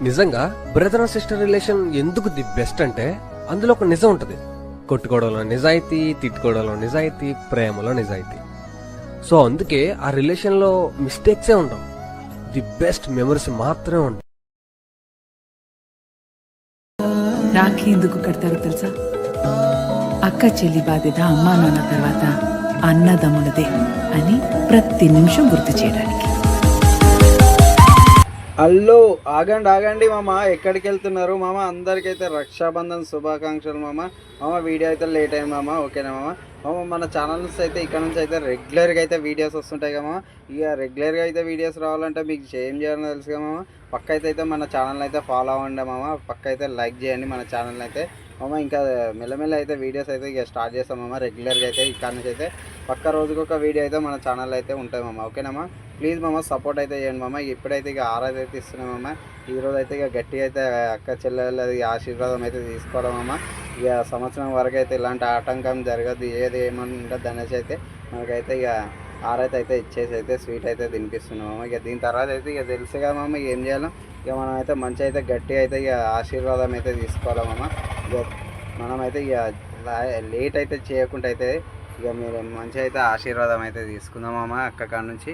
నిజంగా brother and sister relation ఎందుకు the best అంటే అందులో ఒక నిజం ఉంటది. కొట్టుకోవడంలో నిజాయితీ, తిట్టుకోవడంలో నిజాయితీ, ప్రేమలో నిజాయితీ. సో అందుకే ఆ రిలేషన్ లో మిస్టేక్సే ఉండవు, ది బెస్ట్ మెమరీస్ మాత్రమే ఉంటాయి. రాఖీ ఎందుకు కడతారో తెలుసా? అక్క చెల్లి బాధ్యత అమ్మా నాన్న తర్వాత అన్నదమ్ములదే అని ప్రతి నిమిషం గుర్తు చేయడానికి. హలో, ఆగండి మామ, ఎక్కడికి వెళ్తున్నారు మామ? అందరికైతే రక్షాబంధన్ శుభాకాంక్షలు మామ. వీడియో అయితే లేట్ అయింది మామ, ఓకేనా మామ? మన ఛానల్స్ అయితే ఇక్కడ నుంచి అయితే రెగ్యులర్గా అయితే వీడియోస్ వస్తుంటాయి కదా మామ. ఇక రెగ్యులర్గా అయితే వీడియోస్ రావాలంటే మీకు ఏం చేయాలో తెలుసు కదా మామ. పక్క అయితే మన ఛానల్ అయితే ఫాలో అవ్వండి మామ, పక్క అయితే లైక్ చేయండి మన ఛానల్ అయితే మామ. ఇంకా మెల్లమెల్ల అయితే వీడియోస్ అయితే ఇక స్టార్ట్ చేస్తాం మామ. రెగ్యులర్గా అయితే ఇక్కడ నుంచి అయితే పక్క రోజుకొక వీడియో అయితే మన ఛానల్ అయితే ఉంటుంది మామ, ఓకేనా? ప్లీజ్ మామ సపోర్ట్ అయితే చేయండి మామ. ఇప్పుడైతే ఇక ఆరాధన అయితే ఇస్తున్నాం మామ. ఈరోజు అయితే ఇక గట్టిగా అయితే అక్క చెల్లెళ్ళది ఆశీర్వాదం అయితే తీసుకోవడం మామ. ఇక సంవత్సరం వరకు అయితే ఇలాంటి ఆటంకం జరగదు, ఏది ఏమని ఉంటుంది అనేసి అయితే మనకైతే ఇక ఆరైతే అయితే ఇచ్చేసి అయితే స్వీట్ అయితే తినిపిస్తున్నాం మామ. ఇక దీని తర్వాత అయితే ఇక తెలుసు కదా మామ ఏం చేయాలో. ఇక మనం అయితే మంచి అయితే గట్టిగా అయితే ఇక ఆశీర్వాదం అయితే తీసుకోవాలి మామ. ఇక మనమైతే ఇక లేట్ అయితే చేయకుండా అయితే ఇక మీరు మంచిగా అయితే ఆశీర్వాదం అయితే తీసుకుందాం మామ అక్క కాడ నుంచి,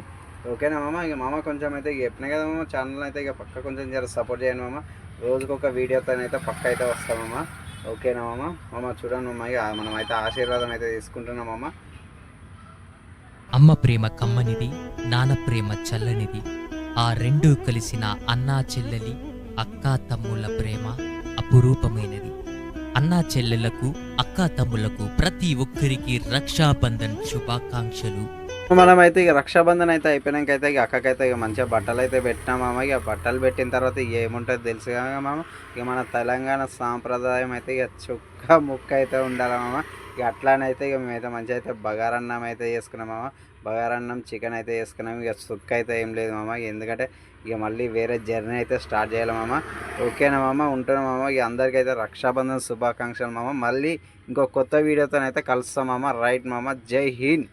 ఓకేనా మామ? ఇక మామ కొంచెం అయితే చెప్పినా కదా మామ, ఛానల్ అయితే ఇక పక్క కొంచెం జర సపోర్ట్ చేయండి మామ. రోజుకొక వీడియోతో అయితే పక్క అయితే వస్తామమ్మ, ఓకేనా మామ? చూడండి మామ, ఇక మనం అయితే ఆశీర్వాదం అయితే తీసుకుంటున్నాం మామ. అమ్మ ప్రేమ కమ్మనిది, నాన్న ప్రేమ చల్లనిది, ఆ రెండూ కలిసిన అన్నా చెల్లెలి అక్కా తమ్ముళ్ళ ప్రేమ అపురూపమైనది. అన్నా చెల్లెళ్లకు అక్కా తమ్ముళ్లకు ప్రతి ఒక్కరికి రక్షాబంధన్ శుభాకాంక్షలు. మనమైతే ఇక రక్షాబంధన్ అయితే అయిపోయినాక అయితే ఇక అక్కకైతే ఇక మంచిగా బట్టలు అయితే పెట్టినా మామ. ఇక బట్టలు పెట్టిన తర్వాత ఇక ఏముంటుంది తెలుసు కదా మామ. ఇక మన తెలంగాణ సాంప్రదాయం అయితే ఇక చుక్క ముక్క అయితే ఉండాలి మామ. ఇక అట్లానైతే ఇక మేమైతే మంచిగా అయితే బగారన్నం అయితే చేసుకున్నాం మామ. బగారన్నం చికెన్ అయితే చేసుకున్నాం. ఇక సుక్క అయితే ఏం లేదు మామ, ఎందుకంటే ఇక మళ్ళీ వేరే జర్నీ అయితే స్టార్ట్ చేయాలి మామ, ఓకేనా మామ? ఉంటున్నాం మామ. ఇక అందరికైతే రక్షాబంధన్ శుభాకాంక్షలు మామ. మళ్ళీ ఇంకో కొత్త వీడియోతో అయితే కలుస్తాం మామ. రైట్ మామ, జై హింద్.